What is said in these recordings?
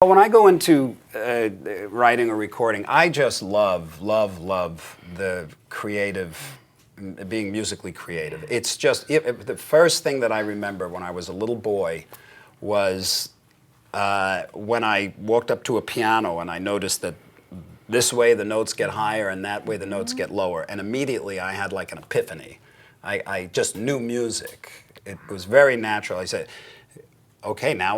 When I go into writing or recording, I just love the creative, being musically creative. It's just, the first thing that I remember when I was a little boy was when I walked up to a piano and I noticed that this way the notes get higher and that way the notes get lower. And immediately I had like an epiphany. I just knew music. It was very natural. I said, okay, now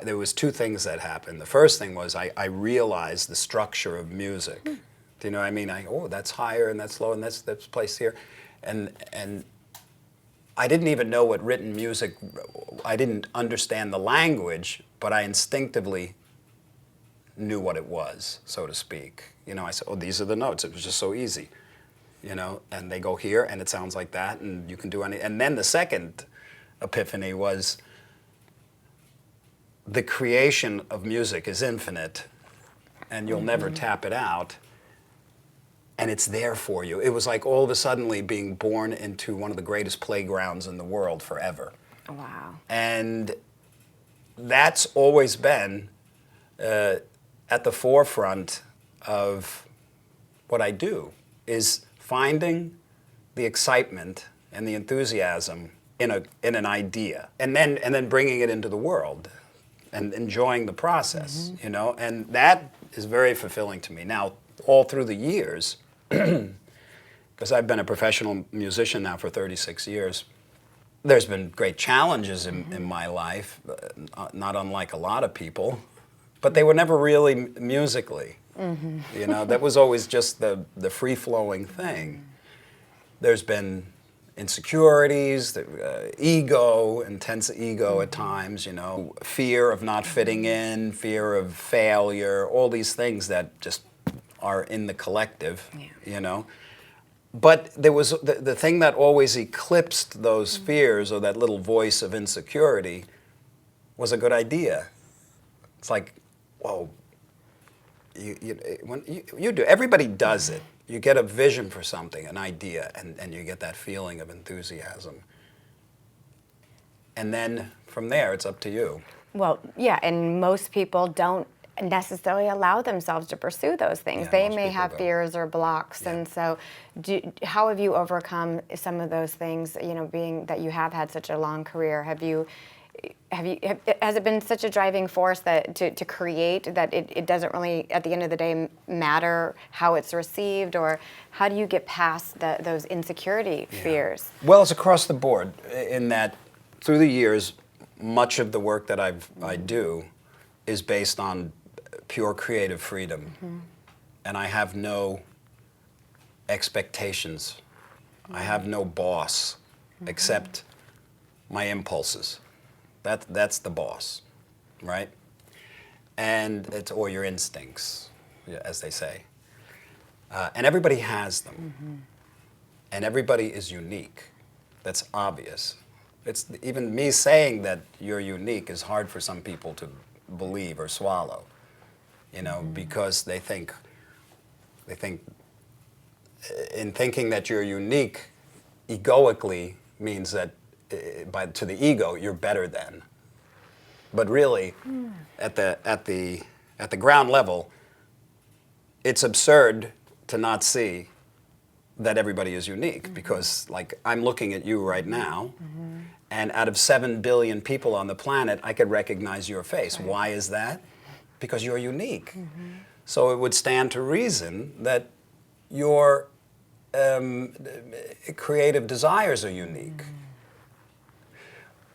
there was two things that happened. The first thing was I realized the structure of music. Do you know what I mean? Oh, that's higher and that's low and that's placed here. And I didn't even know what written music, I didn't understand the language, but I instinctively knew what it was, so to speak. You know, I said, oh, these are the notes. It was just so easy. You know, and they go here and it sounds like that and you can do any. And then the second epiphany was the creation of music is infinite and you'll never tap it out. And it's there for you. It was like all of a sudden being born into one of the greatest playgrounds in the world forever. Wow. And that's always been at the forefront of what I do, is finding the excitement and the enthusiasm in an idea, and then bringing it into the world and enjoying the process, you know, and that is very fulfilling to me. Now, all through the years, because I've been a professional musician now for 36 years, there's been great challenges in my life, not unlike a lot of people, but they were never really musically. You know, that was always just the free-flowing thing. There's been insecurities, ego, intense ego at times, you know, fear of not fitting in, fear of failure, all these things that just are in the collective, you know. But there was the thing that always eclipsed those fears, or that little voice of insecurity, was a good idea. It's like, whoa, when you do, everybody does it. You get a vision for something, an idea, and you get that feeling of enthusiasm. And then from there, it's up to you. Well, yeah, and most people don't necessarily allow themselves to pursue those things. Yeah, they most may people have don't. fears or blocks, and so how have you overcome some of those things, you know, being that you have had such a long career? Has it been such a driving force that to create that it doesn't really, at the end of the day, matter how it's received, or how do you get past those insecurity fears? Well, it's across the board in that through the years, much of the work that I do is based on pure creative freedom. And I have no expectations. I have no boss except my impulses. That's the boss, right? And or your instincts, as they say. And everybody has them. And everybody is unique. That's obvious. It's even me saying that you're unique is hard for some people to believe or swallow, you know, because they think in thinking that you're unique, egoically means that to the ego you're better than. But really, at the ground level, it's absurd to not see that everybody is unique, because like I'm looking at you right now, and out of 7 billion people on the planet, I could recognize your face. Right. Why is that? Because you're unique. So it would stand to reason that your creative desires are unique.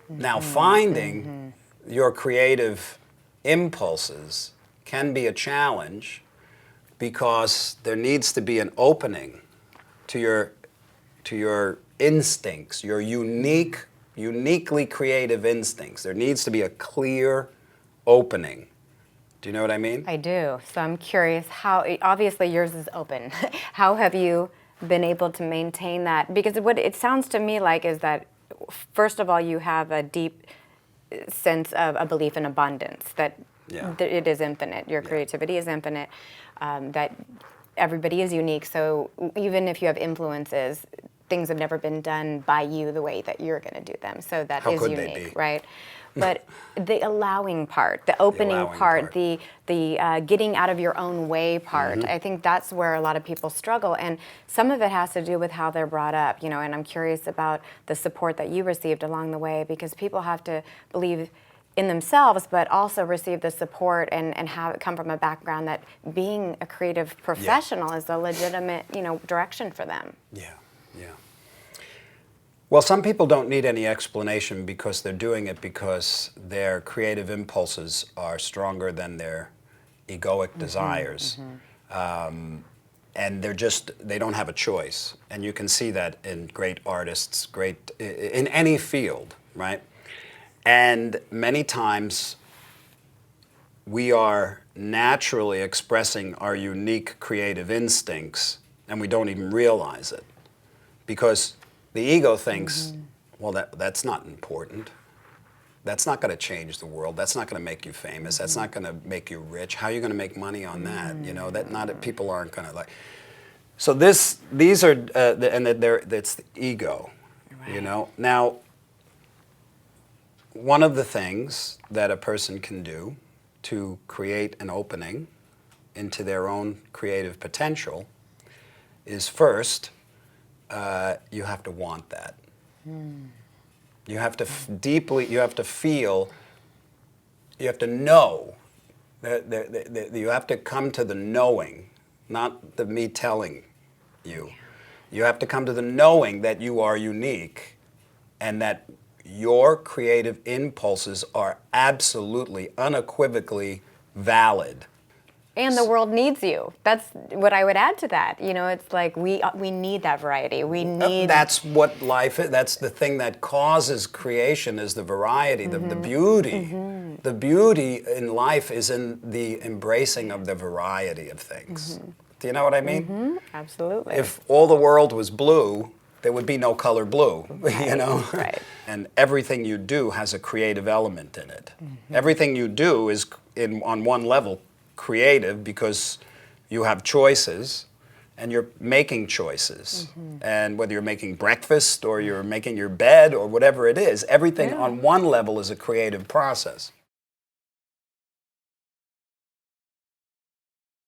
Now, finding your creative impulses can be a challenge, because there needs to be an opening to your instincts, your uniquely creative instincts. There needs to be a clear opening. Do you know what I mean? I do. So I'm curious how, obviously yours is open. How have you been able to maintain that? Because what it sounds to me like is that, first of all, you have a deep sense of a belief in abundance, that it is infinite. Your creativity is infinite, that everybody is unique. So even if you have influences, things have never been done by you the way that you're going to do them. So that How is could they unique, be? right? But the allowing part, the opening allowing part, part. the getting out of your own way part, I think that's where a lot of people struggle. And some of it has to do with how they're brought up, and I'm curious about the support that you received along the way, because people have to believe in themselves, but also receive the support and have it come from a background that being a creative professional is a legitimate, direction for them. Yeah, yeah. Well, some people don't need any explanation because they're doing it because their creative impulses are stronger than their egoic desires. And they don't have a choice. And you can see that in great artists, in any field, right? And many times we are naturally expressing our unique creative instincts and we don't even realize it. Because the ego thinks, well, that's not important. That's not going to change the world. That's not going to make you famous. That's not going to make you rich. How are you going to make money on that? People aren't going to like. So these are, it's the ego, Right. Now, one of the things that a person can do to create an opening into their own creative potential is first, you have to want that. You have to you have to feel, you have to know, you have to come to the knowing, not the me telling you. You have to come to the knowing that you are unique and that your creative impulses are absolutely, unequivocally valid. And the world needs you. That's what I would add to that. It's like we need that variety. We need. That's what life is. That's the thing that causes creation is the variety, the beauty. The beauty in life is in the embracing of the variety of things. Do you know what I mean? Absolutely. If all the world was blue, there would be no color blue, Right. And everything you do has a creative element in it. Everything you do is, on one level, creative because you have choices and you're making choices. And whether you're making breakfast or you're making your bed or whatever it is, everything on one level is a creative process.